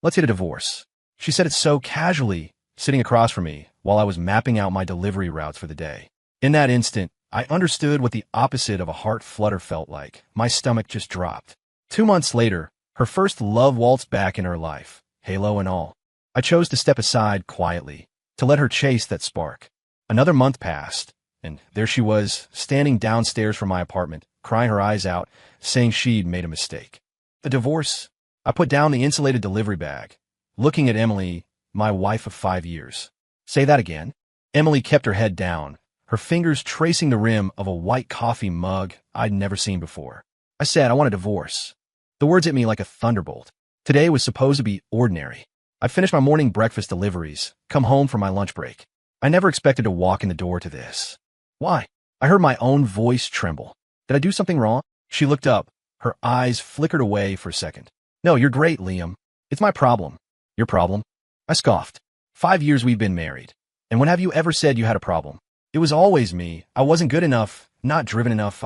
Let's get a divorce. She said it so casually, sitting across from me while I was mapping out my delivery routes for the day. In that instant, I understood what the opposite of a heart flutter felt like. My stomach just dropped. 2 months later, her first love waltzed back in her life, halo and all. I chose to step aside quietly, to let her chase that spark. Another month passed, and there she was, standing downstairs from my apartment, crying her eyes out, saying she'd made a mistake. A divorce? I put down the insulated delivery bag, looking at Emily, my wife of 5 years. Say that again? Emily kept her head down, her fingers tracing the rim of a white coffee mug I'd never seen before. I said I want a divorce. The words hit me like a thunderbolt. Today was supposed to be ordinary. I'd finished my morning breakfast deliveries, come home from my lunch break. I never expected to walk in the door to this. Why? I heard my own voice tremble. Did I do something wrong? She looked up. Her eyes flickered away for a second. No, you're great, Liam. It's my problem. Your problem? I scoffed. 5 years we've been married. And when have you ever said you had a problem? It was always me. I wasn't good enough, not driven enough.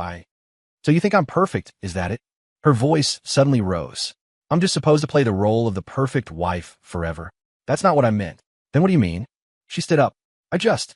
So you think I'm perfect, is that it? Her voice suddenly rose. I'm just supposed to play the role of the perfect wife forever. That's not what I meant. Then what do you mean? She stood up. I just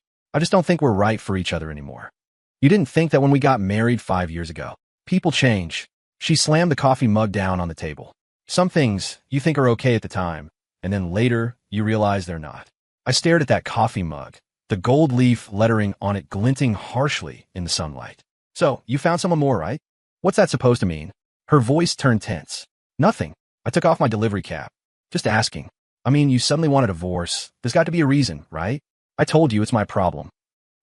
don't think we're right for each other anymore. You didn't think that when we got married 5 years ago. People change. She slammed the coffee mug down on the table. Some things you think are okay at the time, and then later you realize they're not. I stared at that coffee mug, the gold leaf lettering on it glinting harshly in the sunlight. So, you found someone more, right? What's that supposed to mean? Her voice turned tense. Nothing. I took off my delivery cap. Just asking. I mean, you suddenly want a divorce. There's got to be a reason, right? I told you it's my problem.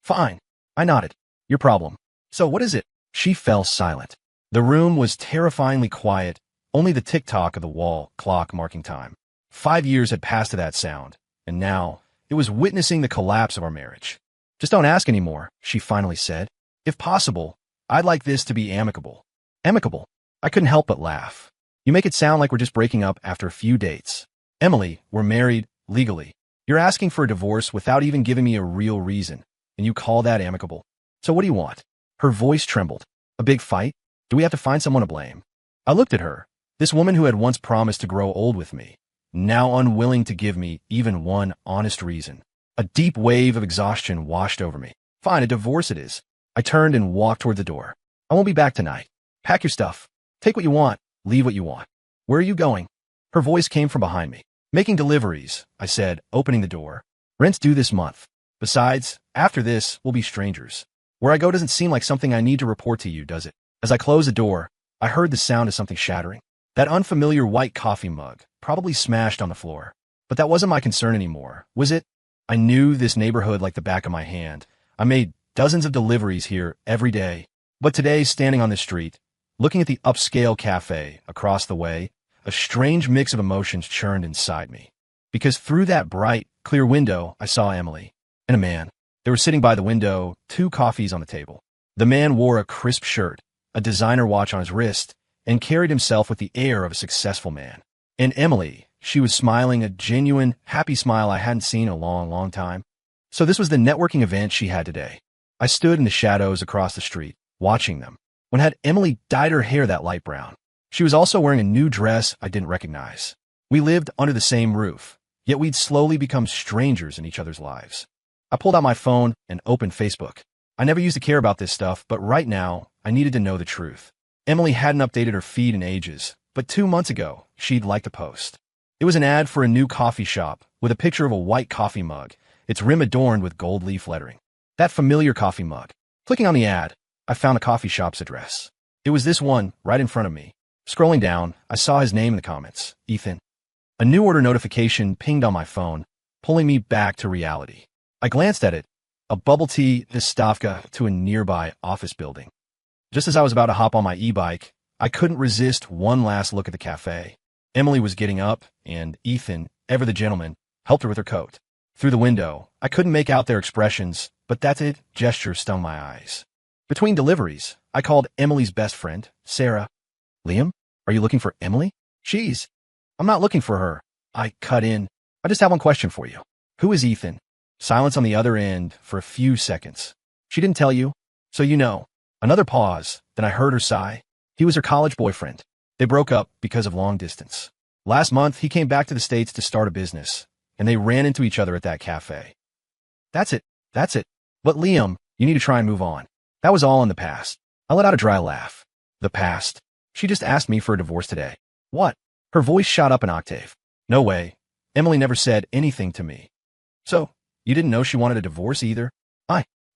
Fine. I nodded. Your problem. So what is it? She fell silent. The room was terrifyingly quiet, only the tick-tock of the wall clock marking time. 5 years had passed to that sound, and now it was witnessing the collapse of our marriage. Just don't ask anymore, she finally said. If possible, I'd like this to be amicable. Amicable? I couldn't help but laugh. You make it sound like we're just breaking up after a few dates. Emily, we're married, legally. You're asking for a divorce without even giving me a real reason, and you call that amicable. So what do you want? Her voice trembled. A big fight? Do we have to find someone to blame? I looked at her, this woman who had once promised to grow old with me, now unwilling to give me even one honest reason. A deep wave of exhaustion washed over me. Fine, a divorce it is. I turned and walked toward the door. I won't be back tonight. Pack your stuff. Take what you want. Leave what you want. Where are you going? Her voice came from behind me. Making deliveries, I said, opening the door. Rent's due this month. Besides, after this, we'll be strangers. Where I go doesn't seem like something I need to report to you, does it? As I closed the door, I heard the sound of something shattering. That unfamiliar white coffee mug, probably smashed on the floor. But that wasn't my concern anymore, was it? I knew this neighborhood like the back of my hand. I made dozens of deliveries here every day. But today, standing on the street, looking at the upscale cafe across the way, a strange mix of emotions churned inside me. Because through that bright, clear window, I saw Emily and a man. They were sitting by the window, 2 coffees on the table. The man wore a crisp shirt, a designer watch on his wrist, and carried himself with the air of a successful man. And Emily, she was smiling a genuine, happy smile I hadn't seen in a long, long time. So this was the networking event she had today. I stood in the shadows across the street, watching them. When had Emily dyed her hair that light brown? She was also wearing a new dress I didn't recognize. We lived under the same roof, yet we'd slowly become strangers in each other's lives. I pulled out my phone and opened Facebook. I never used to care about this stuff, but right now, I needed to know the truth. Emily hadn't updated her feed in ages, but 2 months ago, she'd liked a post. It was an ad for a new coffee shop with a picture of a white coffee mug, its rim adorned with gold leaf lettering. That familiar coffee mug. Clicking on the ad, I found the coffee shop's address. It was this one, right in front of me. Scrolling down, I saw his name in the comments, Ethan. A new order notification pinged on my phone, pulling me back to reality. I glanced at it, a bubble tea dostavka to a nearby office building. Just as I was about to hop on my e-bike, I couldn't resist one last look at the cafe. Emily was getting up, and Ethan, ever the gentleman, helped her with her coat. Through the window, I couldn't make out their expressions, but that gesture stung my eyes. Between deliveries, I called Emily's best friend, Sarah. Liam, are you looking for Emily? I'm not looking for her. I cut in. I just have one question for you. Who is Ethan? Silence on the other end for a few seconds. She didn't tell you, so you know. Another pause, then I heard her sigh. He was her college boyfriend. They broke up because of long distance. Last month, he came back to the States to start a business, and they ran into each other at that cafe. That's it. That's it. But Liam, you need to try and move on. That was all in the past. I let out a dry laugh. The past? She just asked me for a divorce today. What? Her voice shot up an octave. No way. Emily never said anything to me. So, you didn't know she wanted a divorce either?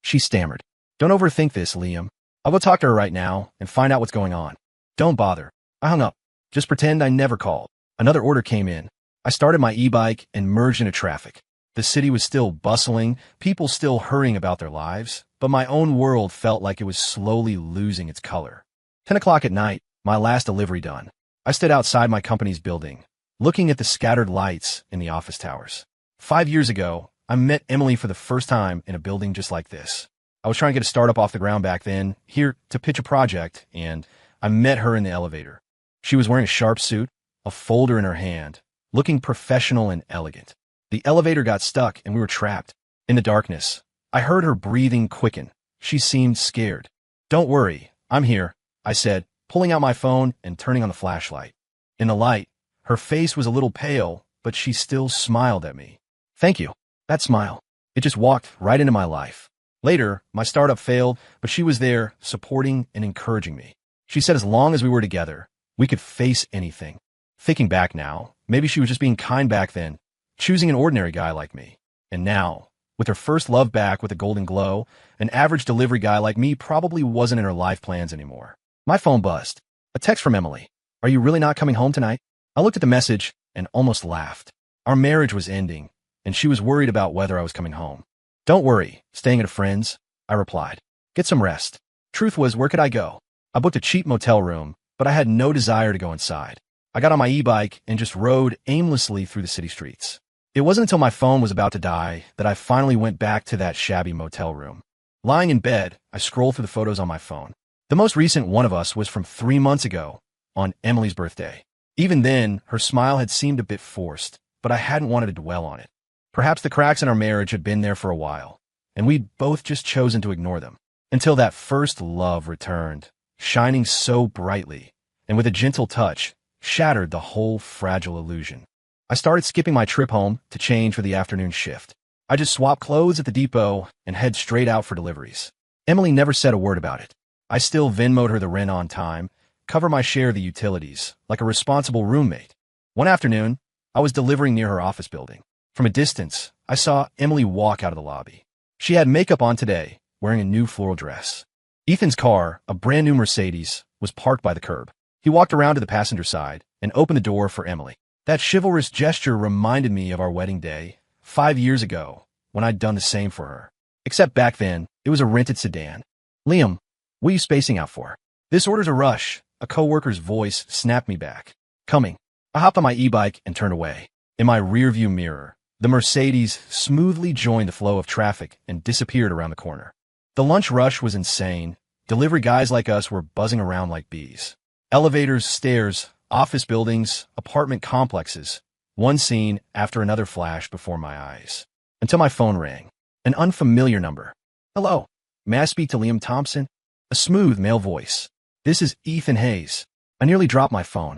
She stammered. Don't overthink this, Liam. I'll go talk to her right now and find out what's going on. Don't bother. I hung up. Just pretend I never called. Another order came in. I started my e-bike and merged into traffic. The city was still bustling, people still hurrying about their lives, but my own world felt like it was slowly losing its color. 10 o'clock at night, my last delivery done. I stood outside my company's building, looking at the scattered lights in the office towers. 5 years ago, I met Emily for the first time in a building just like this. I was trying to get a startup off the ground back then, here to pitch a project, and I met her in the elevator. She was wearing a sharp suit, a folder in her hand, looking professional and elegant. The elevator got stuck and we were trapped. In the darkness, I heard her breathing quicken. She seemed scared. Don't worry, I'm here, I said, pulling out my phone and turning on the flashlight. In the light, her face was a little pale, but she still smiled at me. Thank you. That smile. It just walked right into my life. Later, my startup failed, but she was there, supporting and encouraging me. She said as long as we were together, we could face anything. Thinking back now, maybe she was just being kind back then, choosing an ordinary guy like me. And now, with her first love back with a golden glow, an average delivery guy like me probably wasn't in her life plans anymore. My phone buzzed. A text from Emily. Are you really not coming home tonight? I looked at the message and almost laughed. Our marriage was ending, and she was worried about whether I was coming home. Don't worry, staying at a friend's, I replied. Get some rest. Truth was, where could I go? I booked a cheap motel room, but I had no desire to go inside. I got on my e-bike and just rode aimlessly through the city streets. It wasn't until my phone was about to die that I finally went back to that shabby motel room. Lying in bed, I scrolled through the photos on my phone. The most recent one of us was from 3 months ago, on Emily's birthday. Even then, her smile had seemed a bit forced, but I hadn't wanted to dwell on it. Perhaps the cracks in our marriage had been there for a while, and we'd both just chosen to ignore them. Until that first love returned, shining so brightly, and with a gentle touch, shattered the whole fragile illusion. I started skipping my trip home to change for the afternoon shift. I just swapped clothes at the depot and head straight out for deliveries. Emily never said a word about it. I still Venmo'd her the rent on time, cover my share of the utilities, like a responsible roommate. One afternoon, I was delivering near her office building. From a distance, I saw Emily walk out of the lobby. She had makeup on today, wearing a new floral dress. Ethan's car, a brand new Mercedes, was parked by the curb. He walked around to the passenger side and opened the door for Emily. That chivalrous gesture reminded me of our wedding day, 5 years ago, when I'd done the same for her. Except back then, it was a rented sedan. Liam, what are you spacing out for? This order's a rush, a coworker's voice snapped me back. Coming. I hopped on my e-bike and turned away. In my rearview mirror, the Mercedes smoothly joined the flow of traffic and disappeared around the corner. The lunch rush was insane. Delivery guys like us were buzzing around like bees. Elevators, stairs, office buildings, apartment complexes. One scene after another flashed before my eyes. Until my phone rang. An unfamiliar number. Hello. May I speak to Liam Thompson? A smooth male voice. This is Ethan Hayes. I nearly dropped my phone.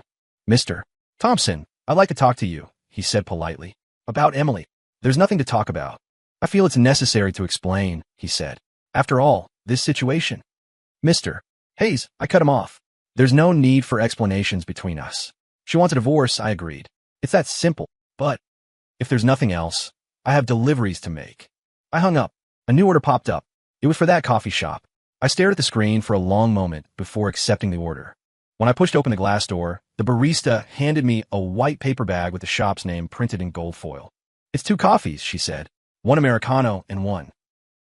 Mr. Thompson, I'd like to talk to you, he said politely. About Emily. There's nothing to talk about. I feel it's necessary to explain, he said. After all, this situation. Mr. Hayes, I cut him off. There's no need for explanations between us. She wants a divorce, I agreed. It's that simple, but if there's nothing else, I have deliveries to make. I hung up. A new order popped up. It was for that coffee shop. I stared at the screen for a long moment before accepting the order. When I pushed open the glass door, the barista handed me a white paper bag with the shop's name printed in gold foil. It's 2 coffees, she said. 1 Americano and 1.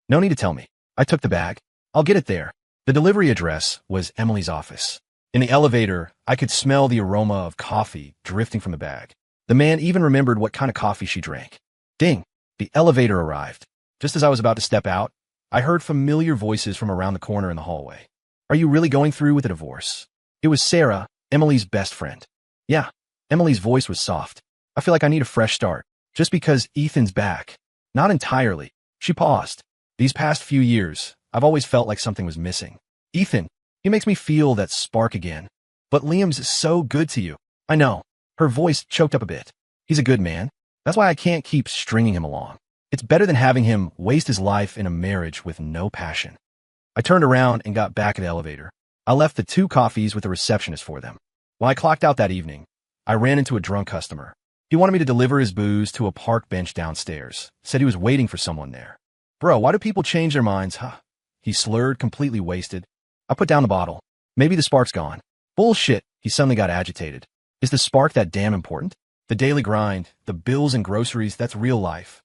No need to tell me. I took the bag. I'll get it there. The delivery address was Emily's office. In the elevator, I could smell the aroma of coffee drifting from the bag. The man even remembered what kind of coffee she drank. Ding! The elevator arrived. Just as I was about to step out, I heard familiar voices from around the corner in the hallway. Are you really going through with a divorce? It was Sarah, Emily's best friend. Yeah, Emily's voice was soft. I feel like I need a fresh start. Just because Ethan's back. Not entirely. She paused. These past few years, I've always felt like something was missing. Ethan, he makes me feel that spark again. But Liam's so good to you. I know. Her voice choked up a bit. He's a good man. That's why I can't keep stringing him along. It's better than having him waste his life in a marriage with no passion. I turned around and got back at the elevator. I left the 2 coffees with the receptionist for them. When I clocked out that evening, I ran into a drunk customer. He wanted me to deliver his booze to a park bench downstairs. Said he was waiting for someone there. Bro, why do people change their minds, huh? He slurred, completely wasted. I put down the bottle. Maybe the spark's gone. Bullshit. He suddenly got agitated. Is the spark that damn important? The daily grind, the bills and groceries, that's real life.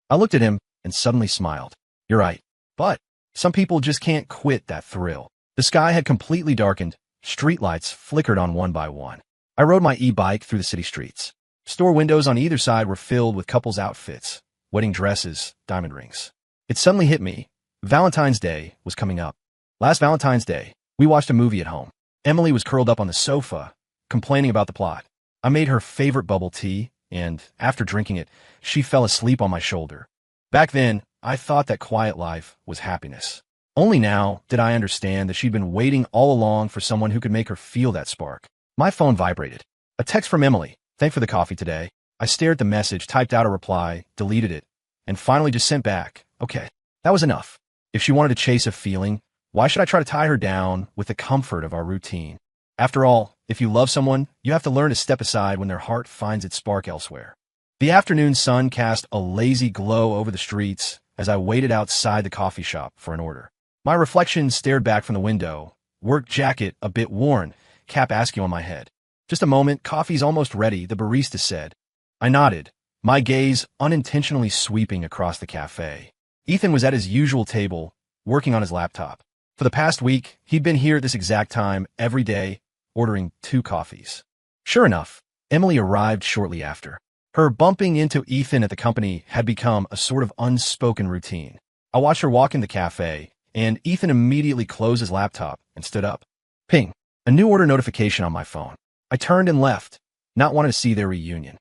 I looked at him and suddenly smiled. You're right. But some people just can't quit that thrill. The sky had completely darkened. Streetlights flickered on one by one. I rode my e-bike through the city streets. Store windows on either side were filled with couples' outfits, wedding dresses, diamond rings. It suddenly hit me. Valentine's Day was coming up. Last Valentine's Day, we watched a movie at home. Emily was curled up on the sofa, complaining about the plot. I made her favorite bubble tea, and after drinking it, she fell asleep on my shoulder. Back then, I thought that quiet life was happiness. Only now did I understand that she'd been waiting all along for someone who could make her feel that spark. My phone vibrated. A text from Emily. Thanks for the coffee today. I stared at the message, typed out a reply, deleted it, and finally just sent back, okay. That was enough. If she wanted to chase a feeling, why should I try to tie her down with the comfort of our routine? After all, if you love someone, you have to learn to step aside when their heart finds its spark elsewhere. The afternoon sun cast a lazy glow over the streets as I waited outside the coffee shop for an order. My reflection stared back from the window, work jacket a bit worn, cap askew on my head. Just a moment, coffee's almost ready, the barista said. I nodded, my gaze unintentionally sweeping across the cafe. Ethan was at his usual table, working on his laptop. For the past week, he'd been here at this exact time every day, ordering 2 coffees. Sure enough, Emily arrived shortly after. Her bumping into Ethan at the company had become a sort of unspoken routine. I watched her walk in the cafe, and Ethan immediately closed his laptop and stood up. Ping. A new order notification on my phone. I turned and left, not wanting to see their reunion.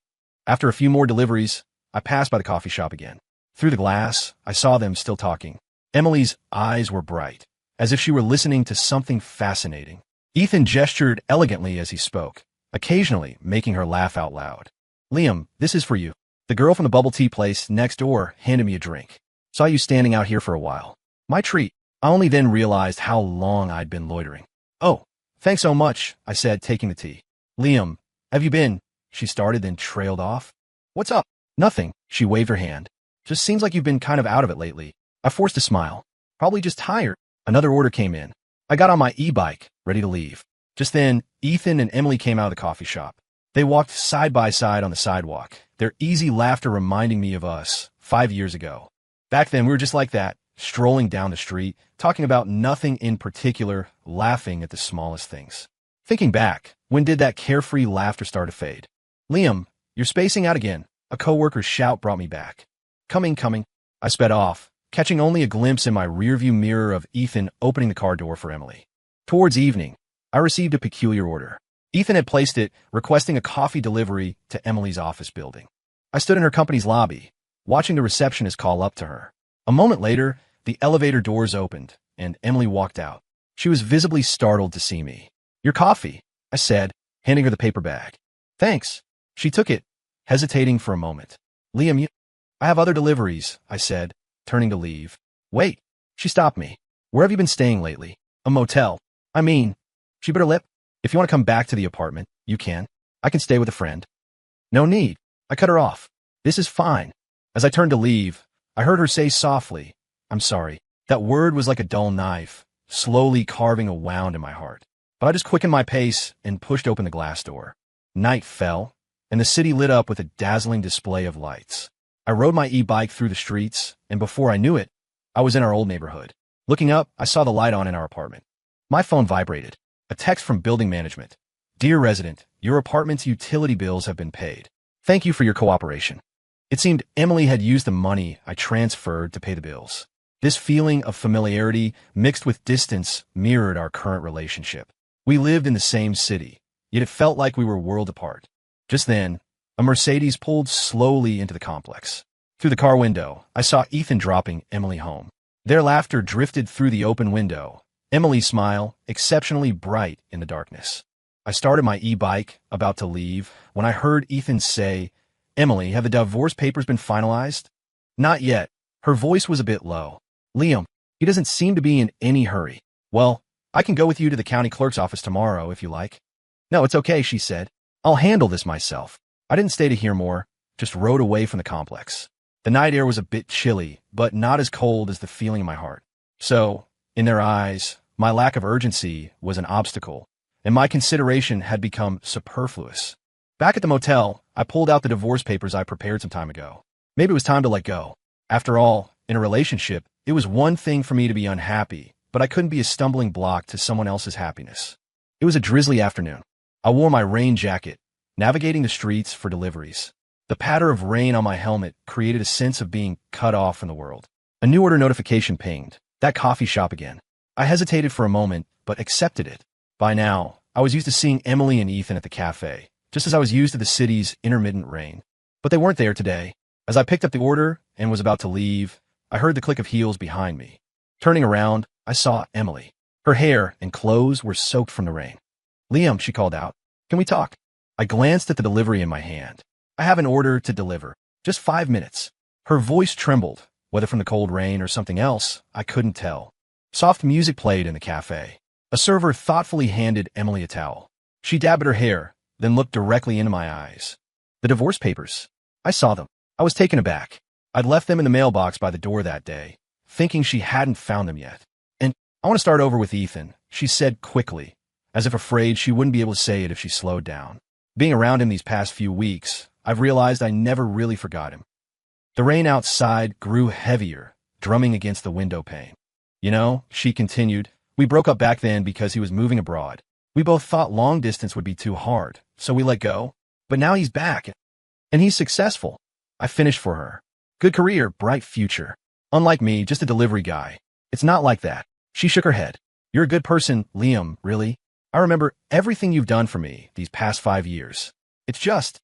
After a few more deliveries, I passed by the coffee shop again. Through the glass, I saw them still talking. Emily's eyes were bright, as if she were listening to something fascinating. Ethan gestured elegantly as he spoke, occasionally making her laugh out loud. Liam, this is for you. The girl from the bubble tea place next door handed me a drink. Saw you standing out here for a while. My treat. I only then realized how long I'd been loitering. Oh, thanks so much, I said, taking the tea. Liam, have you been? She started, then trailed off. What's up? Nothing. She waved her hand. Just seems like you've been kind of out of it lately. I forced a smile. Probably just tired. Another order came in. I got on my e-bike, ready to leave. Just then, Ethan and Emily came out of the coffee shop. They walked side by side on the sidewalk, their easy laughter reminding me of us 5 years ago. Back then, we were just like that, strolling down the street, talking about nothing in particular, laughing at the smallest things. Thinking back, when did that carefree laughter start to fade? Liam, you're spacing out again. A coworker's shout brought me back. Coming. I sped off, catching only a glimpse in my rearview mirror of Ethan opening the car door for Emily. Towards evening, I received a peculiar order. Ethan had placed it, requesting a coffee delivery to Emily's office building. I stood in her company's lobby, watching the receptionist call up to her. A moment later, the elevator doors opened, and Emily walked out. She was visibly startled to see me. Your coffee, I said, handing her the paper bag. Thanks. She took it, hesitating for a moment. Liam, I have other deliveries, I said, turning to leave. Wait. She stopped me. Where have you been staying lately? A motel. I mean, she bit her lip. If you want to come back to the apartment, you can. I can stay with a friend. No need. I cut her off. This is fine. As I turned to leave, I heard her say softly, I'm sorry. That word was like a dull knife, slowly carving a wound in my heart. But I just quickened my pace and pushed open the glass door. Night fell, and the city lit up with a dazzling display of lights. I rode my e-bike through the streets, and before I knew it, I was in our old neighborhood. Looking up, I saw the light on in our apartment. My phone vibrated. A text from building management. Dear resident, your apartment's utility bills have been paid. Thank you for your cooperation. It seemed Emily had used the money I transferred to pay the bills. This feeling of familiarity mixed with distance mirrored our current relationship. We lived in the same city, yet it felt like we were worlds apart. Just then, a Mercedes pulled slowly into the complex. Through the car window, I saw Ethan dropping Emily home. Their laughter drifted through the open window, Emily's smile exceptionally bright in the darkness. I started my e-bike, about to leave, when I heard Ethan say, "Emily, have the divorce papers been finalized?" "Not yet." Her voice was a bit low. "Liam, he doesn't seem to be in any hurry." "Well, I can go with you to the county clerk's office tomorrow if you like." "No, it's okay," she said. "I'll handle this myself." I didn't stay to hear more, just rode away from the complex. The night air was a bit chilly, but not as cold as the feeling in my heart. So, in their eyes, my lack of urgency was an obstacle, and my consideration had become superfluous. Back at the motel, I pulled out the divorce papers I prepared some time ago. Maybe it was time to let go. After all, in a relationship, it was one thing for me to be unhappy, but I couldn't be a stumbling block to someone else's happiness. It was a drizzly afternoon. I wore my rain jacket, navigating the streets for deliveries. The patter of rain on my helmet created a sense of being cut off from the world. A new order notification pinged. That coffee shop again. I hesitated for a moment, but accepted it. By now, I was used to seeing Emily and Ethan at the cafe, just as I was used to the city's intermittent rain. But they weren't there today. As I picked up the order and was about to leave, I heard the click of heels behind me. Turning around, I saw Emily. Her hair and clothes were soaked from the rain. "Liam," she called out, "can we talk?" I glanced at the delivery in my hand. "I have an order to deliver. Just 5 minutes." Her voice trembled, whether from the cold rain or something else, I couldn't tell. Soft music played in the cafe. A server thoughtfully handed Emily a towel. She dabbed at her hair, then looked directly into my eyes. "The divorce papers." I saw them. I was taken aback. I'd left them in the mailbox by the door that day, thinking she hadn't found them yet. "And I want to start over with Ethan," she said quickly, as if afraid she wouldn't be able to say it if she slowed down. Being around him these past few weeks, I've realized I never really forgot him. The rain outside grew heavier, drumming against the window pane. "You know," she continued, "we broke up back then because he was moving abroad. We both thought long distance would be too hard, so we let go. But now he's back, and he's successful." I finished for her. "Good career, bright future. Unlike me, just a delivery guy." "It's not like that." She shook her head. "You're a good person, Liam, really. I remember everything you've done for me these past 5 years. It's just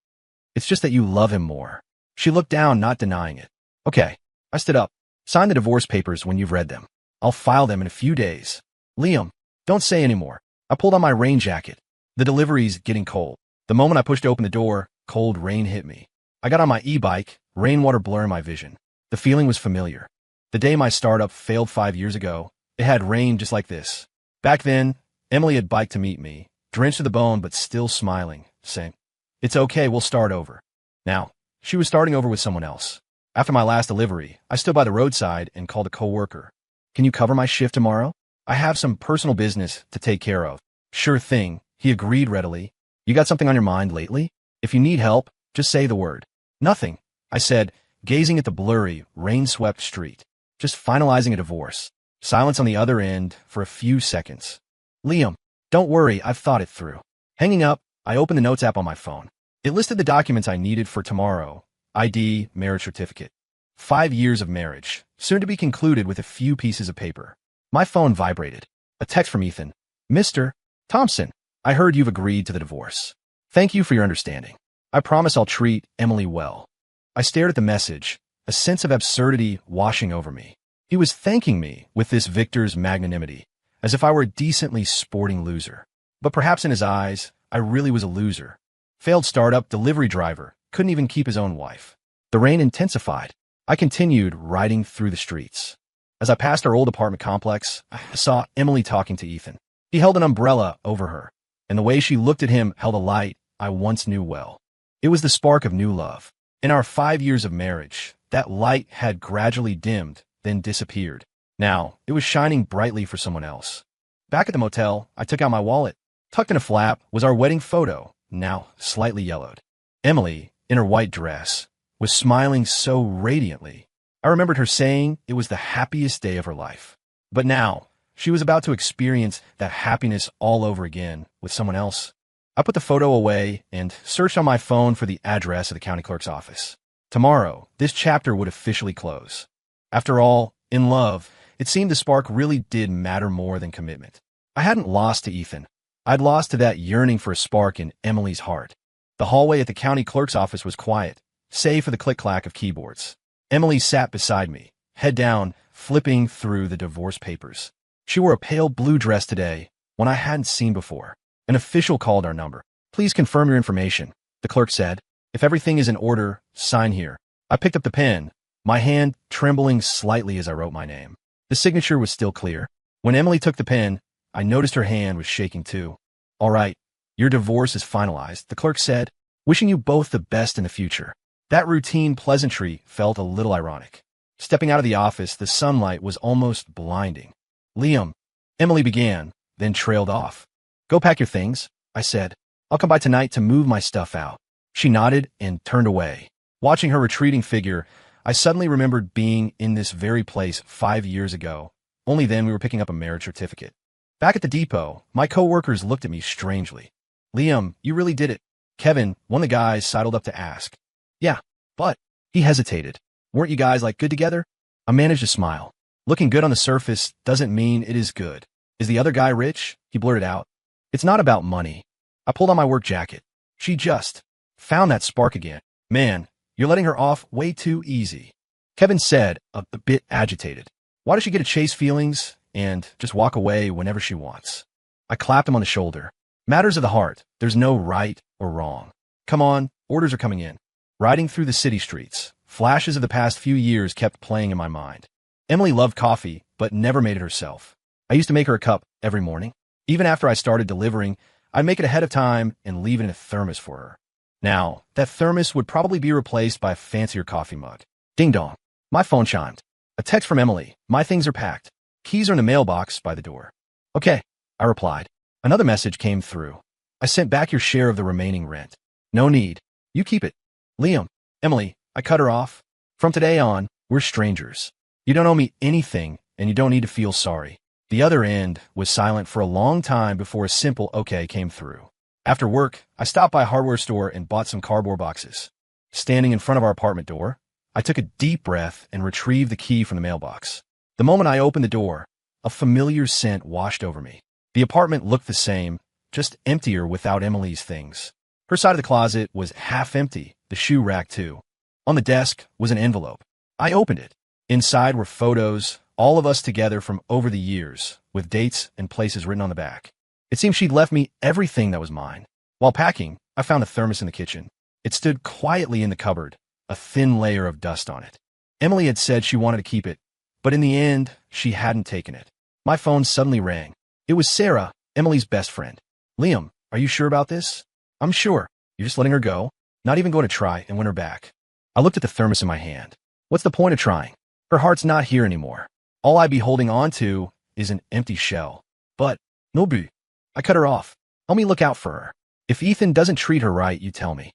that you love him more." She looked down, not denying it. "Okay." I stood up. "Sign the divorce papers when you've read them. I'll file them in a few days." "Liam, don't say any more." I pulled on my rain jacket. The delivery's getting cold. The moment I pushed open the door, cold rain hit me. I got on my e-bike, rainwater blurring my vision. The feeling was familiar. The day my startup failed 5 years ago, it had rained just like this. Back then, Emily had biked to meet me, drenched to the bone but still smiling, saying, "It's okay, we'll start over." Now, she was starting over with someone else. After my last delivery, I stood by the roadside and called a coworker. "Can you cover my shift tomorrow? I have some personal business to take care of." "Sure thing," he agreed readily. "You got something on your mind lately? If you need help, just say the word." "Nothing," I said, gazing at the blurry, rain-swept street. "Just finalizing a divorce." Silence on the other end for a few seconds. "Liam, don't worry, I've thought it through." Hanging up, I opened the notes app on my phone. It listed the documents I needed for tomorrow: ID, marriage certificate. 5 years of marriage, soon to be concluded with a few pieces of paper. My phone vibrated. A text from Ethan. "Mr. Thompson, I heard you've agreed to the divorce. Thank you for your understanding. I promise I'll treat Emily well." I stared at the message, a sense of absurdity washing over me. He was thanking me with this victor's magnanimity, as if I were a decently sporting loser. But perhaps in his eyes, I really was a loser. Failed startup, delivery driver, couldn't even keep his own wife. The rain intensified. I continued riding through the streets. As I passed our old apartment complex, I saw Emily talking to Ethan. He held an umbrella over her, and the way she looked at him held a light I once knew well. It was the spark of new love. In our 5 years of marriage, that light had gradually dimmed, then disappeared. Now, it was shining brightly for someone else. Back at the motel, I took out my wallet. Tucked in a flap was our wedding photo, now slightly yellowed. Emily, in her white dress, was smiling so radiantly. I remembered her saying it was the happiest day of her life. But now, she was about to experience that happiness all over again with someone else. I put the photo away and searched on my phone for the address of the county clerk's office. Tomorrow, this chapter would officially close. After all, in love, it seemed the spark really did matter more than commitment. I hadn't lost to Ethan. I'd lost to that yearning for a spark in Emily's heart. The hallway at the county clerk's office was quiet, save for the click-clack of keyboards. Emily sat beside me, head down, flipping through the divorce papers. She wore a pale blue dress today, one I hadn't seen before. An official called our number. Please confirm your information, the clerk said. If everything is in order, sign here. I picked up the pen, my hand trembling slightly as I wrote my name. The signature was still clear. When Emily took the pen, I noticed her hand was shaking too. All right, your divorce is finalized, the clerk said, wishing you both the best in the future. That routine pleasantry felt a little ironic. Stepping out of the office, the sunlight was almost blinding. Liam, Emily began, then trailed off. Go pack your things, I said. I'll come by tonight to move my stuff out. She nodded and turned away. Watching her retreating figure, I suddenly remembered being in this very place 5 years ago. Only then we were picking up a marriage certificate. Back at the depot, my coworkers looked at me strangely. Liam, you really did it. Kevin, one of the guys, sidled up to ask. Yeah, but he hesitated. Weren't you guys like good together? I managed to smile. Looking good on the surface doesn't mean it is good. Is the other guy rich? He blurted out. It's not about money. I pulled on my work jacket. She just found that spark again. Man, you're letting her off way too easy. Kevin said, a bit agitated. Why does she get to chase feelings and just walk away whenever she wants? I clapped him on the shoulder. Matters of the heart. There's no right or wrong. Come on, orders are coming in. Riding through the city streets, flashes of the past few years kept playing in my mind. Emily loved coffee, but never made it herself. I used to make her a cup every morning. Even after I started delivering, I'd make it ahead of time and leave it in a thermos for her. Now, that thermos would probably be replaced by a fancier coffee mug. Ding dong. My phone chimed. A text from Emily. My things are packed. Keys are in the mailbox by the door. Okay, I replied. Another message came through. I sent back your share of the remaining rent. No need. You keep it. Liam, Emily, I cut her off. From today on, we're strangers. You don't owe me anything, and you don't need to feel sorry. The other end was silent for a long time before a simple okay came through. After work, I stopped by a hardware store and bought some cardboard boxes. Standing in front of our apartment door, I took a deep breath and retrieved the key from the mailbox. The moment I opened the door, a familiar scent washed over me. The apartment looked the same, just emptier without Emily's things. Her side of the closet was half empty, the shoe rack too. On the desk was an envelope. I opened it. Inside were photos, all of us together from over the years, with dates and places written on the back. It seemed she'd left me everything that was mine. While packing, I found a thermos in the kitchen. It stood quietly in the cupboard, a thin layer of dust on it. Emily had said she wanted to keep it, but in the end, she hadn't taken it. My phone suddenly rang. It was Sarah, Emily's best friend. Liam, are you sure about this? I'm sure. You're just letting her go? Not even going to try and win her back. I looked at the thermos in my hand. What's the point of trying? Her heart's not here anymore. All I'd be holding on to is an empty shell. But, Nobu, I cut her off. Help me look out for her. If Ethan doesn't treat her right, you tell me.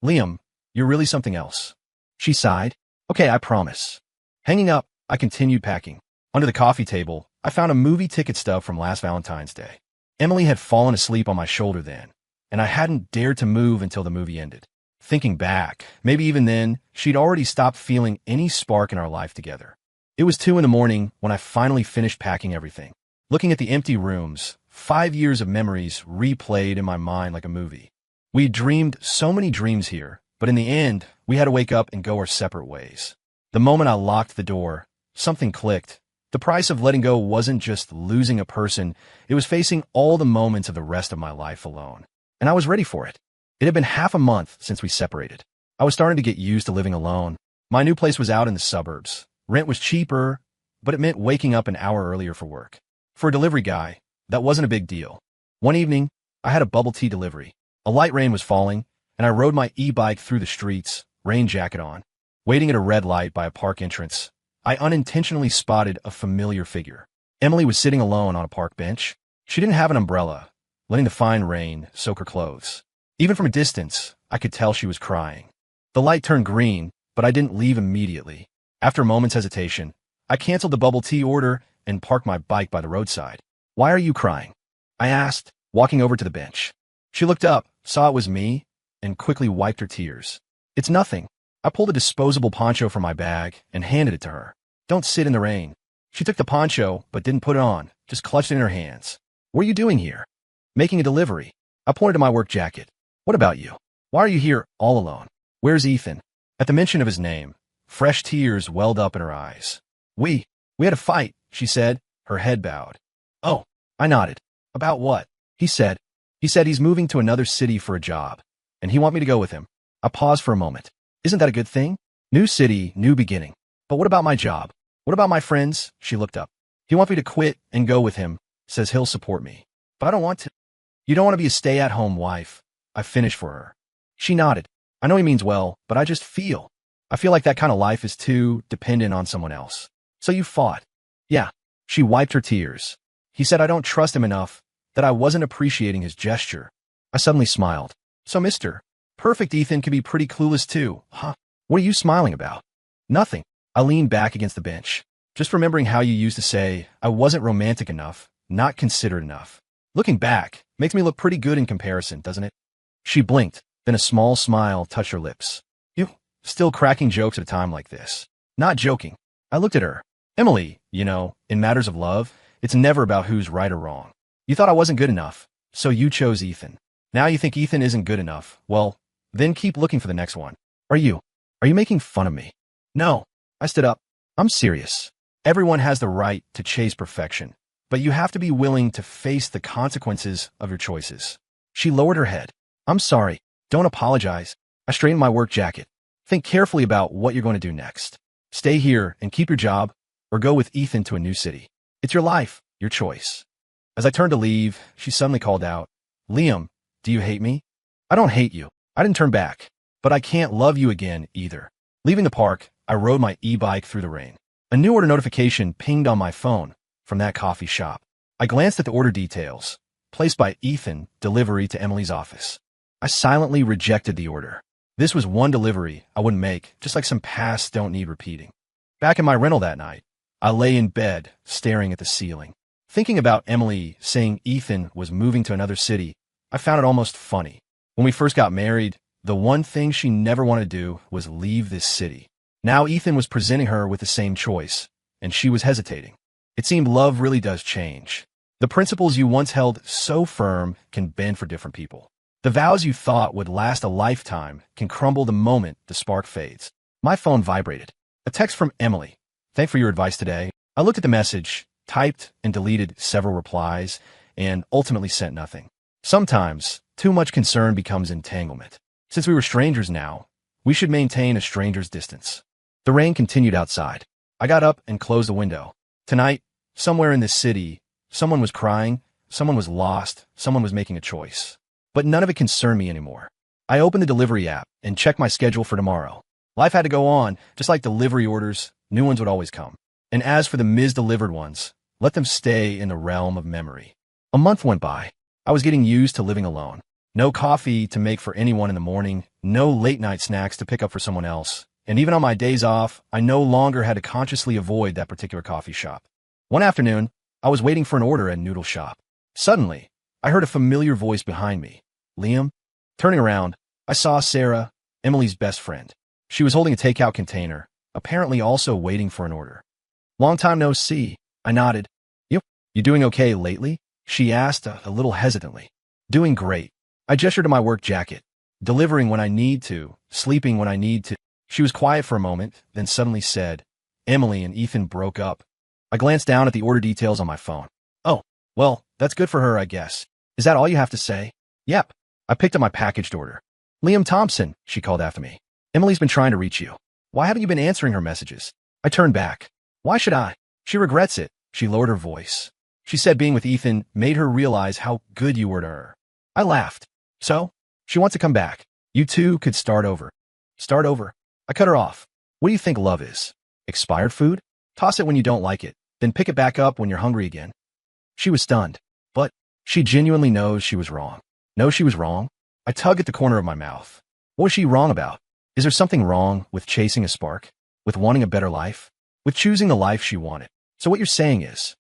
Liam, you're really something else. She sighed. Okay, I promise. Hanging up, I continued packing. Under the coffee table, I found a movie ticket stub from last Valentine's Day. Emily had fallen asleep on my shoulder then, and I hadn't dared to move until the movie ended. Thinking back, maybe even then, she'd already stopped feeling any spark in our life together. It was 2 a.m. when I finally finished packing everything. Looking at the empty rooms, 5 years of memories replayed in my mind like a movie. We dreamed so many dreams here, but in the end, we had to wake up and go our separate ways. The moment I locked the door, something clicked. The price of letting go wasn't just losing a person, it was facing all the moments of the rest of my life alone. And I was ready for it. It had been half a month since we separated. I was starting to get used to living alone. My new place was out in the suburbs. Rent was cheaper, but it meant waking up an hour earlier for work. For a delivery guy, that wasn't a big deal. One evening, I had a bubble tea delivery. A light rain was falling, and I rode my e-bike through the streets, rain jacket on. Waiting at a red light by a park entrance, I unintentionally spotted a familiar figure. Emily was sitting alone on a park bench. She didn't have an umbrella, letting the fine rain soak her clothes. Even from a distance, I could tell she was crying. The light turned green, but I didn't leave immediately. After a moment's hesitation, I canceled the bubble tea order and parked my bike by the roadside. Why are you crying? I asked, walking over to the bench. She looked up, saw it was me, and quickly wiped her tears. It's nothing. I pulled a disposable poncho from my bag and handed it to her. Don't sit in the rain. She took the poncho, but didn't put it on, just clutched it in her hands. What are you doing here? Making a delivery. I pointed to my work jacket. What about you? Why are you here all alone? Where's Ethan? At the mention of his name, fresh tears welled up in her eyes. We had a fight, she said, her head bowed. Oh, I nodded. About what? He said. He said he's moving to another city for a job, and he want me to go with him. I paused for a moment. Isn't that a good thing? New city, new beginning. But what about my job? What about my friends? She looked up. He wants me to quit and go with him, says he'll support me. But I don't want to. You don't want to be a stay-at-home wife. I finished for her. She nodded. I know he means well, but I feel like that kind of life is too dependent on someone else. So you fought. Yeah. She wiped her tears. He said I don't trust him enough, that I wasn't appreciating his gesture. I suddenly smiled. So Mr. Perfect Ethan can be pretty clueless too, huh? What are you smiling about? Nothing. I leaned back against the bench, just remembering how you used to say I wasn't romantic enough, not considerate enough. Looking back, makes me look pretty good in comparison, doesn't it? She blinked, then a small smile touched her lips. You, still cracking jokes at a time like this. Not joking. I looked at her. Emily, in matters of love, it's never about who's right or wrong. You thought I wasn't good enough, so you chose Ethan. Now you think Ethan isn't good enough. Well, then keep looking for the next one. Are you making fun of me? No. I stood up. I'm serious. Everyone has the right to chase perfection, but you have to be willing to face the consequences of your choices. She lowered her head. I'm sorry. Don't apologize. I straightened my work jacket. Think carefully about what you're going to do next. Stay here and keep your job, or go with Ethan to a new city. It's your life, your choice. As I turned to leave, she suddenly called out, Liam, do you hate me? I don't hate you. I didn't turn back, but I can't love you again either. Leaving the park, I rode my e-bike through the rain. A new order notification pinged on my phone from that coffee shop. I glanced at the order details, placed by Ethan, delivery to Emily's office. I silently rejected the order. This was one delivery I wouldn't make, just like some past don't need repeating. Back in my rental that night, I lay in bed, staring at the ceiling. Thinking about Emily saying Ethan was moving to another city, I found it almost funny. When we first got married, the one thing she never wanted to do was leave this city. Now Ethan was presenting her with the same choice, and she was hesitating. It seemed love really does change. The principles you once held so firm can bend for different people. The vows you thought would last a lifetime can crumble the moment the spark fades. My phone vibrated. A text from Emily. Thanks for your advice today. I looked at the message, typed and deleted several replies, and ultimately sent nothing. Sometimes, too much concern becomes entanglement. Since we were strangers now, we should maintain a stranger's distance. The rain continued outside. I got up and closed the window. Tonight, somewhere in this city, someone was crying, someone was lost, someone was making a choice. But none of it concerned me anymore. I opened the delivery app and checked my schedule for tomorrow. Life had to go on, just like delivery orders, new ones would always come. And as for the mis-delivered ones, let them stay in the realm of memory. A month went by. I was getting used to living alone. No coffee to make for anyone in the morning, no late-night snacks to pick up for someone else. And even on my days off, I no longer had to consciously avoid that particular coffee shop. One afternoon, I was waiting for an order at a noodle shop. Suddenly, I heard a familiar voice behind me. Liam? Turning around, I saw Sarah, Emily's best friend. She was holding a takeout container, apparently also waiting for an order. Long time no see. I nodded. You doing okay lately? She asked a little hesitantly. Doing great. I gestured to my work jacket. Delivering when I need to, sleeping when I need to. She was quiet for a moment, then suddenly said, Emily and Ethan broke up. I glanced down at the order details on my phone. Oh, well, that's good for her, I guess. Is that all you have to say? Yep. I picked up my packaged order. Liam Thompson, she called after me. Emily's been trying to reach you. Why haven't you been answering her messages? I turned back. Why should I? She regrets it. She lowered her voice. She said being with Ethan made her realize how good you were to her. I laughed. So? She wants to come back. You two could start over. Start over? I cut her off. What do you think love is? Expired food? Toss it when you don't like it, then pick it back up when you're hungry again. She was stunned. But she genuinely knows she was wrong. Knows she was wrong? I tug at the corner of my mouth. What was she wrong about? Is there something wrong with chasing a spark? With wanting a better life? With choosing the life she wanted? So what you're saying is?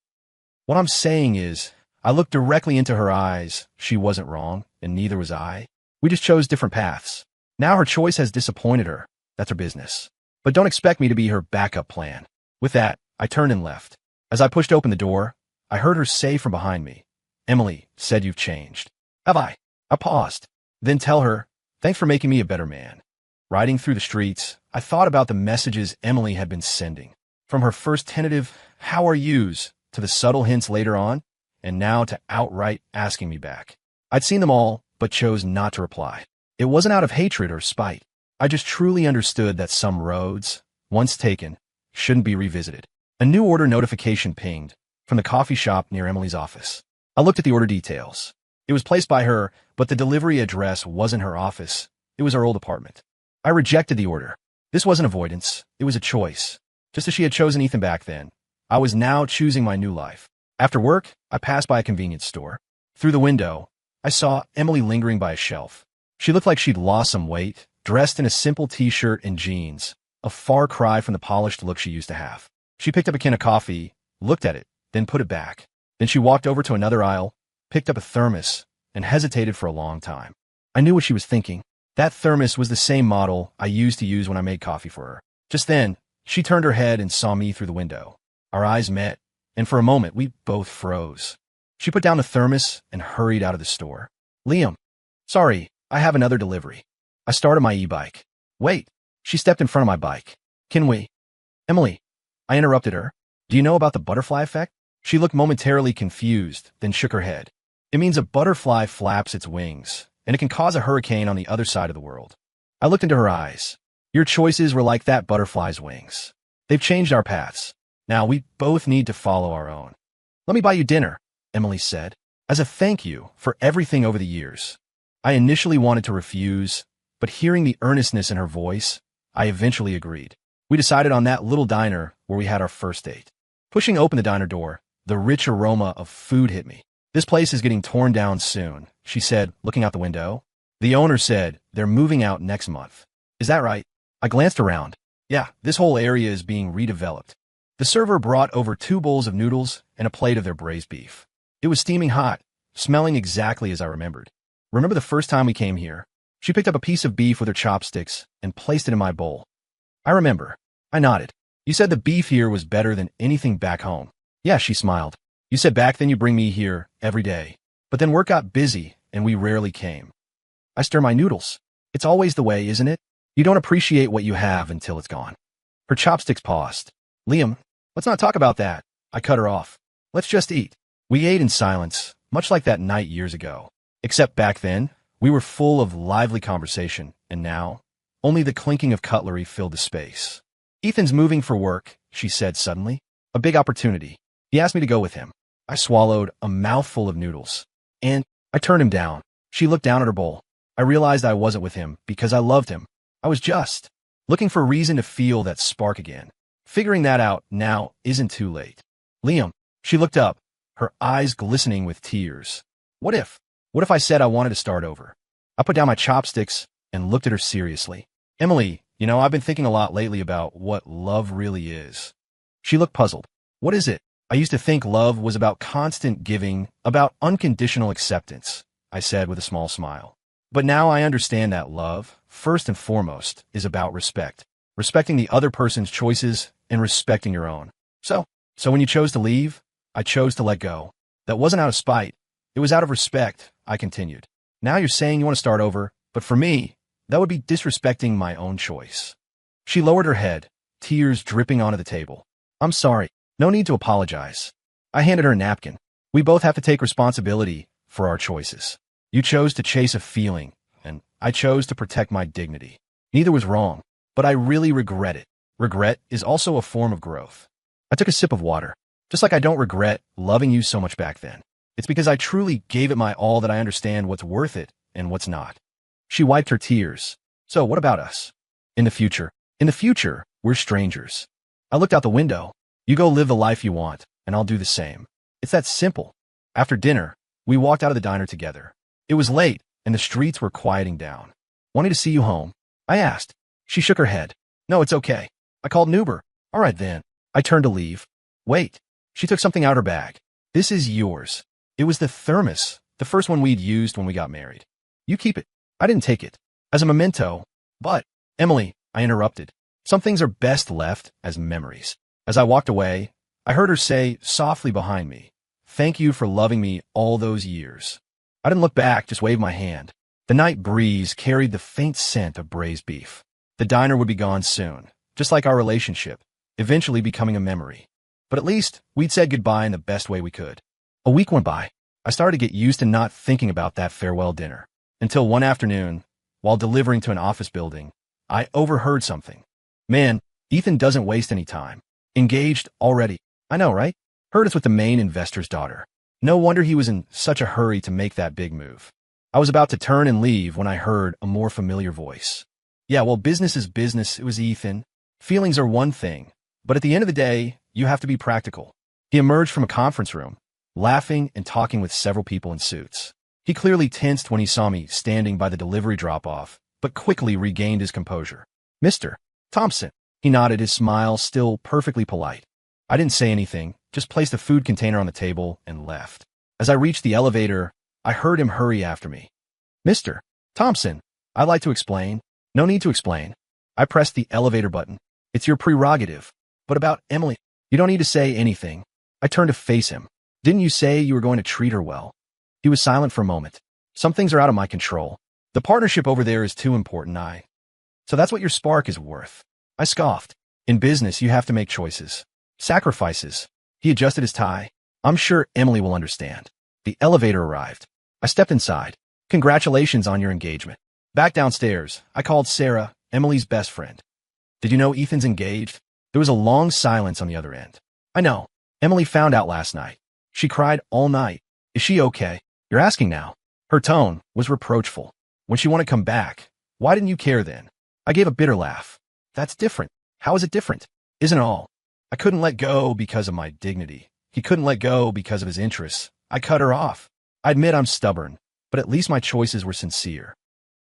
What I'm saying is, I looked directly into her eyes. She wasn't wrong, and neither was I. We just chose different paths. Now her choice has disappointed her. That's her business. But don't expect me to be her backup plan. With that, I turned and left. As I pushed open the door, I heard her say from behind me, Emily said you've changed. Have I? I paused. Then tell her, thanks for making me a better man. Riding through the streets, I thought about the messages Emily had been sending. From her first tentative, how are yous, to the subtle hints later on, and now to outright asking me back. I'd seen them all, but chose not to reply. It wasn't out of hatred or spite. I just truly understood that some roads, once taken, shouldn't be revisited. A new order notification pinged from the coffee shop near Emily's office. I looked at the order details. It was placed by her, but the delivery address wasn't her office. It was her old apartment. I rejected the order. This wasn't avoidance. It was a choice. Just as she had chosen Ethan back then, I was now choosing my new life. After work, I passed by a convenience store. Through the window, I saw Emily lingering by a shelf. She looked like she'd lost some weight, dressed in a simple t-shirt and jeans, a far cry from the polished look she used to have. She picked up a can of coffee, looked at it, then put it back. Then she walked over to another aisle, picked up a thermos, and hesitated for a long time. I knew what she was thinking. That thermos was the same model I used to use when I made coffee for her. Just then, she turned her head and saw me through the window. Our eyes met, and for a moment we both froze. She put down the thermos and hurried out of the store. Liam, sorry, I have another delivery. I started my e-bike. Wait, she stepped in front of my bike. Can we? Emily, I interrupted her. Do you know about the butterfly effect? She looked momentarily confused, then shook her head. It means a butterfly flaps its wings, and it can cause a hurricane on the other side of the world. I looked into her eyes. Your choices were like that butterfly's wings. They've changed our paths. Now we both need to follow our own. Let me buy you dinner, Emily said, as a thank you for everything over the years. I initially wanted to refuse, but hearing the earnestness in her voice, I eventually agreed. We decided on that little diner where we had our first date. Pushing open the diner door, the rich aroma of food hit me. This place is getting torn down soon, she said, looking out the window. The owner said they're moving out next month. Is that right? I glanced around. Yeah, this whole area is being redeveloped. The server brought over 2 bowls of noodles and a plate of their braised beef. It was steaming hot, smelling exactly as I remembered. Remember the first time we came here? She picked up a piece of beef with her chopsticks and placed it in my bowl. I remember. I nodded. You said the beef here was better than anything back home. Yeah, she smiled. You said back then you bring me here every day. But then work got busy and we rarely came. I stir my noodles. It's always the way, isn't it? You don't appreciate what you have until it's gone. Her chopsticks paused. Liam, let's not talk about that. I cut her off. Let's just eat. We ate in silence, much like that night years ago. Except back then, we were full of lively conversation, and now, only the clinking of cutlery filled the space. Ethan's moving for work, she said suddenly. A big opportunity. He asked me to go with him. I swallowed a mouthful of noodles. And I turned him down. She looked down at her bowl. I realized I wasn't with him because I loved him. I was just looking for a reason to feel that spark again. Figuring that out now isn't too late. Liam, she looked up, her eyes glistening with tears. What if I said I wanted to start over? I put down my chopsticks and looked at her seriously. Emily, I've been thinking a lot lately about what love really is. She looked puzzled. What is it? I used to think love was about constant giving, about unconditional acceptance, I said with a small smile. But now I understand that love, first and foremost, is about respect. Respecting the other person's choices and respecting your own. So when you chose to leave, I chose to let go. That wasn't out of spite. It was out of respect, I continued. Now you're saying you want to start over, but for me, that would be disrespecting my own choice. She lowered her head, tears dripping onto the table. I'm sorry. No need to apologize. I handed her a napkin. We both have to take responsibility for our choices. You chose to chase a feeling, and I chose to protect my dignity. Neither was wrong, but I really regret it. Regret is also a form of growth. I took a sip of water. Just like I don't regret loving you so much back then. It's because I truly gave it my all that I understand what's worth it and what's not. She wiped her tears. So what about us? In the future, we're strangers. I looked out the window. You go live the life you want, and I'll do the same. It's that simple. After dinner, we walked out of the diner together. It was late, and the streets were quieting down. Wanting to see you home? I asked. She shook her head. No, it's okay. I called an Uber. All right then. I turned to leave. Wait. She took something out of her bag. This is yours. It was the thermos, the first one we'd used when we got married. You keep it. I didn't take it. As a memento. But, Emily, I interrupted. Some things are best left as memories. As I walked away, I heard her say softly behind me, "Thank you for loving me all those years." I didn't look back, just waved my hand. The night breeze carried the faint scent of braised beef. The diner would be gone soon, just like our relationship, eventually becoming a memory. But at least we'd said goodbye in the best way we could. A week went by. I started to get used to not thinking about that farewell dinner. Until one afternoon, while delivering to an office building, I overheard something. Man, Ethan doesn't waste any time. Engaged already. I know, right? Heard it's with the main investor's daughter. No wonder he was in such a hurry to make that big move. I was about to turn and leave when I heard a more familiar voice. Yeah, well, business is business. It was Ethan. Feelings are one thing, but at the end of the day, you have to be practical. He emerged from a conference room, laughing and talking with several people in suits. He clearly tensed when he saw me standing by the delivery drop-off, but quickly regained his composure. Mr. Thompson. He nodded, his smile still perfectly polite. I didn't say anything, just placed a food container on the table and left. As I reached the elevator, I heard him hurry after me. Mr. Thompson, I'd like to explain. No need to explain. I pressed the elevator button. It's your prerogative. But about Emily, you don't need to say anything. I turned to face him. Didn't you say you were going to treat her well? He was silent for a moment. Some things are out of my control. The partnership over there is too important, So that's what your spark is worth. I scoffed. In business, you have to make choices. Sacrifices. He adjusted his tie. I'm sure Emily will understand. The elevator arrived. I stepped inside. Congratulations on your engagement. Back downstairs, I called Sarah, Emily's best friend. Did you know Ethan's engaged? There was a long silence on the other end. I know. Emily found out last night. She cried all night. Is she okay? You're asking now. Her tone was reproachful. When she wanted to come back, why didn't you care then? I gave a bitter laugh. That's different. How is it different? Isn't it all? I couldn't let go because of my dignity. He couldn't let go because of his interests. I cut her off. I admit I'm stubborn, but at least my choices were sincere.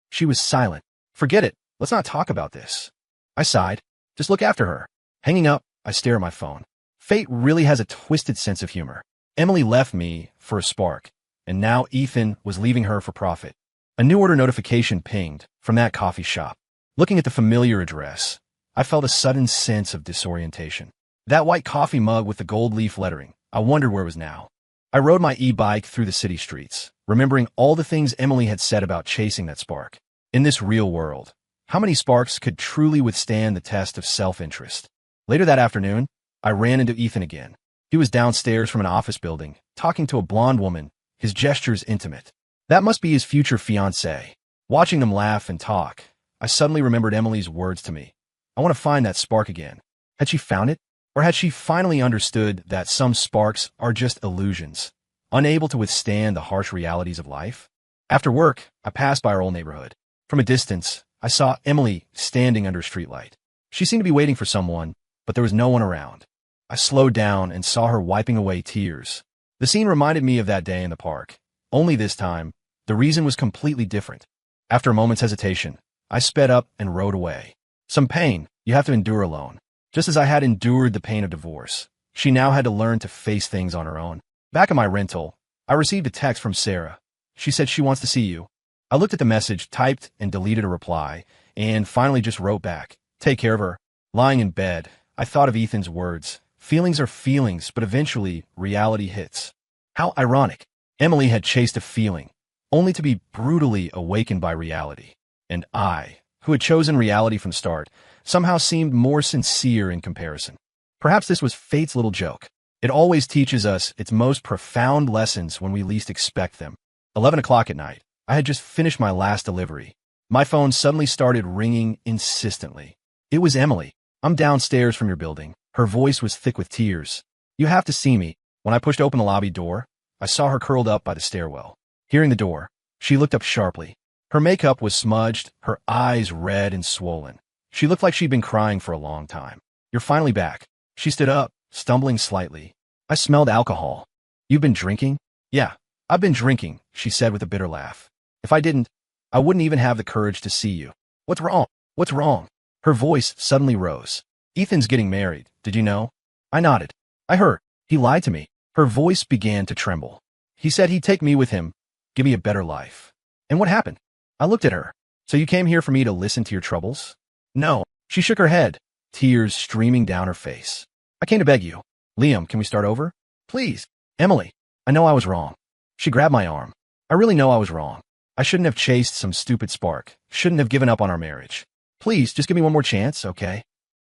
She was silent. Forget it. Let's not talk about this. I sighed. Just look after her. Hanging up, I stare at my phone. Fate really has a twisted sense of humor. Emily left me for a spark, and now Ethan was leaving her for profit. A new order notification pinged from that coffee shop. Looking at the familiar address, I felt a sudden sense of disorientation. That white coffee mug with the gold leaf lettering, I wondered where it was now. I rode my e-bike through the city streets, remembering all the things Emily had said about chasing that spark. In this real world, how many sparks could truly withstand the test of self-interest? Later that afternoon, I ran into Ethan again. He was downstairs from an office building, talking to a blonde woman, his gestures intimate. That must be his future fiancée. Watching them laugh and talk, I suddenly remembered Emily's words to me. I want to find that spark again. Had she found it? Or had she finally understood that some sparks are just illusions, unable to withstand the harsh realities of life? After work, I passed by our old neighborhood. From a distance, I saw Emily standing under a streetlight. She seemed to be waiting for someone, but there was no one around. I slowed down and saw her wiping away tears. The scene reminded me of that day in the park. Only this time, the reason was completely different. After a moment's hesitation, I sped up and rode away. Some pain you have to endure alone. Just as I had endured the pain of divorce, she now had to learn to face things on her own. Back at my rental, I received a text from Sarah. She said she wants to see you. I looked at the message, typed and deleted a reply, and finally just wrote back, take care of her. Lying in bed, I thought of Ethan's words. Feelings are feelings, but eventually reality hits. How ironic. Emily had chased a feeling, only to be brutally awakened by reality. And I, who had chosen reality from the start, somehow seemed more sincere in comparison. Perhaps this was fate's little joke. It always teaches us its most profound lessons when we least expect them. 11 o'clock at night. I had just finished my last delivery. My phone suddenly started ringing insistently. It was Emily. I'm downstairs from your building. Her voice was thick with tears. You have to see me. When I pushed open the lobby door, I saw her curled up by the stairwell. Hearing the door, she looked up sharply. Her makeup was smudged, her eyes red and swollen. She looked like she'd been crying for a long time. You're finally back. She stood up, stumbling slightly. I smelled alcohol. You've been drinking? Yeah, I've been drinking, she said with a bitter laugh. If I didn't, I wouldn't even have the courage to see you. What's wrong? What's wrong? Her voice suddenly rose. Ethan's getting married, did you know? I nodded. I heard. He lied to me. Her voice began to tremble. He said he'd take me with him, give me a better life. And what happened? I looked at her. So you came here for me to listen to your troubles? No. She shook her head, tears streaming down her face. I came to beg you. Liam, can we start over? Please. Emily, I know I was wrong. She grabbed my arm. I really know I was wrong. I shouldn't have chased some stupid spark. Shouldn't have given up on our marriage. Please, just give me one more chance, okay?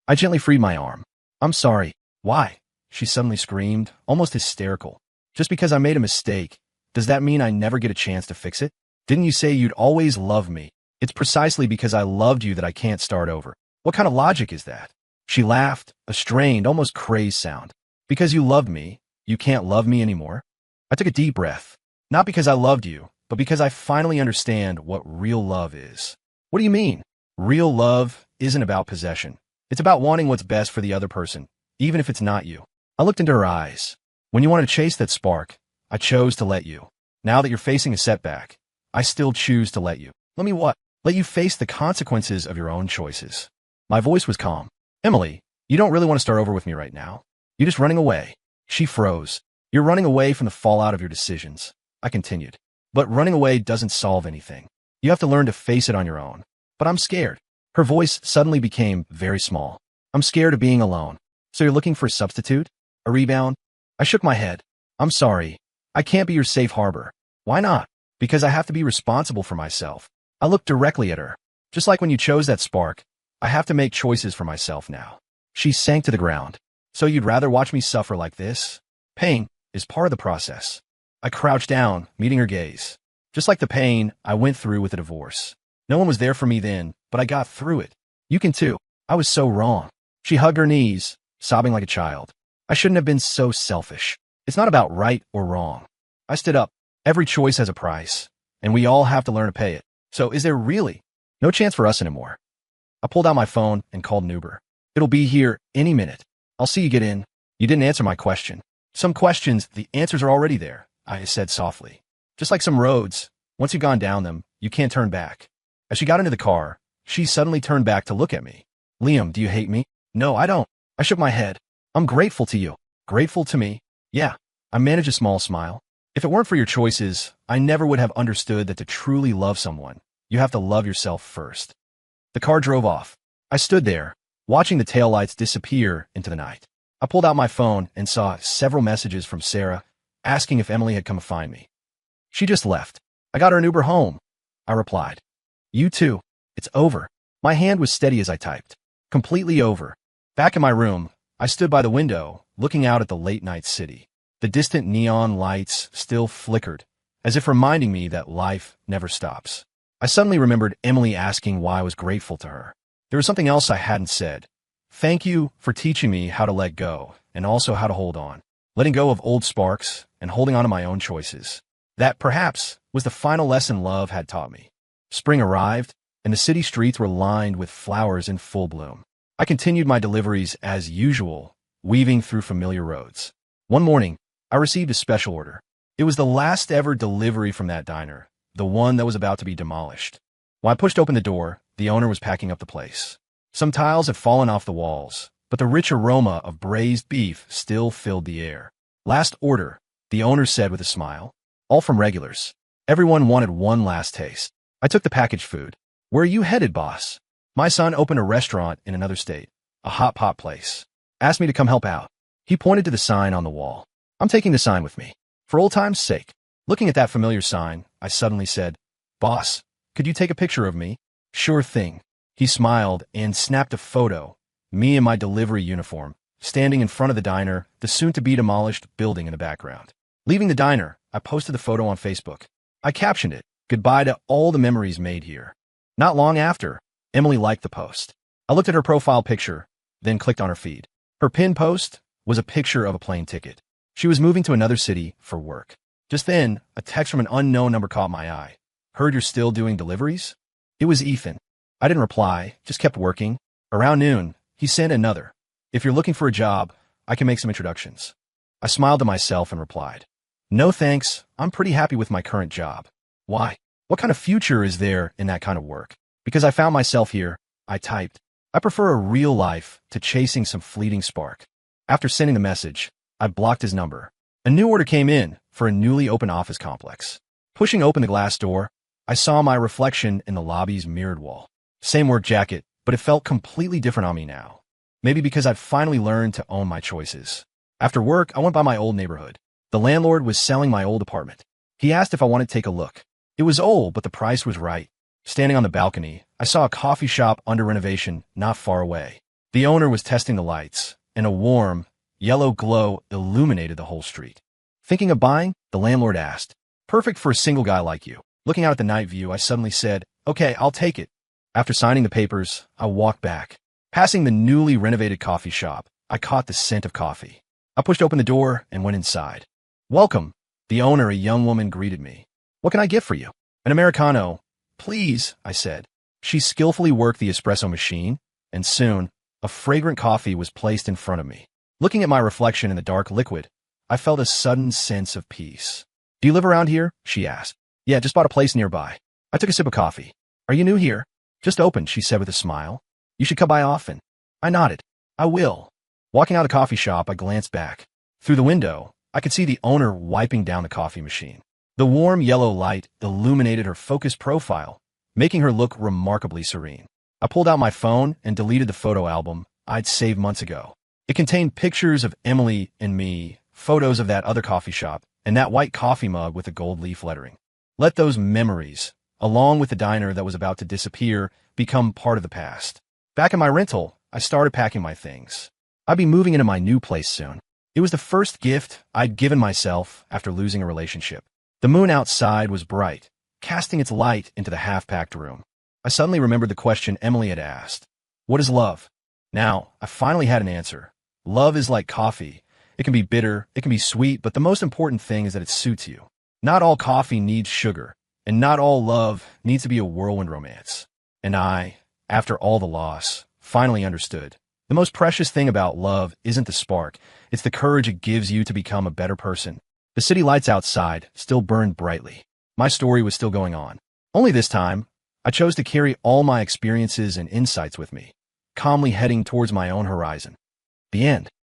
I gently freed my arm. I'm sorry. Why? She suddenly screamed, almost hysterical. Just because I made a mistake. Does that mean I never get a chance to fix it? Didn't you say you'd always love me? It's precisely because I loved you that I can't start over. What kind of logic is that? She laughed, a strained, almost crazed sound. Because you loved me, you can't love me anymore? I took a deep breath. Not because I loved you, but because I finally understand what real love is. What do you mean? Real love isn't about possession. It's about wanting what's best for the other person, even if it's not you. I looked into her eyes. When you wanted to chase that spark, I chose to let you. Now that you're facing a setback, I still choose to let you. Let me what? Let you face the consequences of your own choices. My voice was calm. Emily, you don't really want to start over with me right now. You're just running away. She froze. You're running away from the fallout of your decisions. I continued. But running away doesn't solve anything. You have to learn to face it on your own. But I'm scared. Her voice suddenly became very small. I'm scared of being alone. So you're looking for a substitute? A rebound? I shook my head. I'm sorry. I can't be your safe harbor. Why not? Because I have to be responsible for myself. I looked directly at her. Just like when you chose that spark, I have to make choices for myself now. She sank to the ground. So you'd rather watch me suffer like this? Pain is part of the process. I crouched down, meeting her gaze. Just like the pain I went through with the divorce. No one was there for me then, but I got through it. You can too. I was so wrong. She hugged her knees, sobbing like a child. I shouldn't have been so selfish. It's not about right or wrong. I stood up. Every choice has a price, and we all have to learn to pay it. So is there really no chance for us anymore? I pulled out my phone and called an Uber. It'll be here any minute. I'll see you get in. You didn't answer my question. Some questions, the answers are already there, I said softly. Just like some roads, once you've gone down them, you can't turn back. As she got into the car, she suddenly turned back to look at me. Liam, do you hate me? No, I don't. I shook my head. I'm grateful to you. Grateful to me? Yeah. I managed a small smile. If it weren't for your choices, I never would have understood that to truly love someone, you have to love yourself first. The car drove off. I stood there, watching the taillights disappear into the night. I pulled out my phone and saw several messages from Sarah asking if Emily had come to find me. She just left. I got her an Uber home. I replied. You too. It's over. My hand was steady as I typed. Completely over. Back in my room, I stood by the window, looking out at the late-night city. The distant neon lights still flickered, as if reminding me that life never stops. I suddenly remembered Emily asking why I was grateful to her. There was something else I hadn't said. Thank you for teaching me how to let go, and also how to hold on. Letting go of old sparks, and holding on to my own choices. That, perhaps, was the final lesson love had taught me. Spring arrived, and the city streets were lined with flowers in full bloom. I continued my deliveries as usual, weaving through familiar roads. One morning, I received a special order. It was the last ever delivery from that diner, the one that was about to be demolished. When I pushed open the door, the owner was packing up the place. Some tiles had fallen off the walls, but the rich aroma of braised beef still filled the air. Last order, the owner said with a smile. All from regulars. Everyone wanted one last taste. I took the packaged food. Where are you headed, boss? My son opened a restaurant in another state, a hot pot place. Asked me to come help out. He pointed to the sign on the wall. I'm taking the sign with me. For old time's sake. Looking at that familiar sign, I suddenly said, Boss, could you take a picture of me? Sure thing. He smiled and snapped a photo, me in my delivery uniform, standing in front of the diner, the soon-to-be-demolished building in the background. Leaving the diner, I posted the photo on Facebook. I captioned it, Goodbye to all the memories made here. Not long after, Emily liked the post. I looked at her profile picture, then clicked on her feed. Her pinned post was a picture of a plane ticket. She was moving to another city for work. Just then, a text from an unknown number caught my eye. Heard you're still doing deliveries? It was Ethan. I didn't reply, just kept working. Around noon, he sent another. If you're looking for a job, I can make some introductions. I smiled to myself and replied. No thanks, I'm pretty happy with my current job. Why? What kind of future is there in that kind of work? Because I found myself here, I typed. I prefer a real life to chasing some fleeting spark. After sending the message, I blocked his number. A new order came in for a newly opened office complex. Pushing open the glass door, I saw my reflection in the lobby's mirrored wall. Same work jacket, but it felt completely different on me now. Maybe because I'd finally learned to own my choices. After work, I went by my old neighborhood. The landlord was selling my old apartment. He asked if I wanted to take a look. It was old, but the price was right. Standing on the balcony, I saw a coffee shop under renovation not far away. The owner was testing the lights, and a warm, yellow glow illuminated the whole street. Thinking of buying? The landlord asked. Perfect for a single guy like you. Looking out at the night view, I suddenly said, "Okay, I'll take it." After signing the papers, I walked back. Passing the newly renovated coffee shop, I caught the scent of coffee. I pushed open the door and went inside. "Welcome." The owner, a young woman, greeted me. "What can I get for you?" "An Americano, please," I said. She skillfully worked the espresso machine, and soon, a fragrant coffee was placed in front of me. Looking at my reflection in the dark liquid, I felt a sudden sense of peace. "Do you live around here?" she asked. "Yeah, just bought a place nearby." I took a sip of coffee. "Are you new here?" "Just opened," she said with a smile. "You should come by often." I nodded. "I will." Walking out of the coffee shop, I glanced back. Through the window, I could see the owner wiping down the coffee machine. The warm yellow light illuminated her focused profile, making her look remarkably serene. I pulled out my phone and deleted the photo album I'd saved months ago. It contained pictures of Emily and me, photos of that other coffee shop, and that white coffee mug with the gold leaf lettering. Let those memories, along with the diner that was about to disappear, become part of the past. Back in my rental, I started packing my things. I'd be moving into my new place soon. It was the first gift I'd given myself after losing a relationship. The moon outside was bright, casting its light into the half-packed room. I suddenly remembered the question Emily had asked. What is love? Now, I finally had an answer. Love is like coffee. It can be bitter, it can be sweet, but the most important thing is that it suits you. Not all coffee needs sugar, and not all love needs to be a whirlwind romance. And I, after all the loss, finally understood. The most precious thing about love isn't the spark, it's the courage it gives you to become a better person. The city lights outside still burned brightly. My story was still going on. Only this time, I chose to carry all my experiences and insights with me, calmly heading towards my own horizon. The end.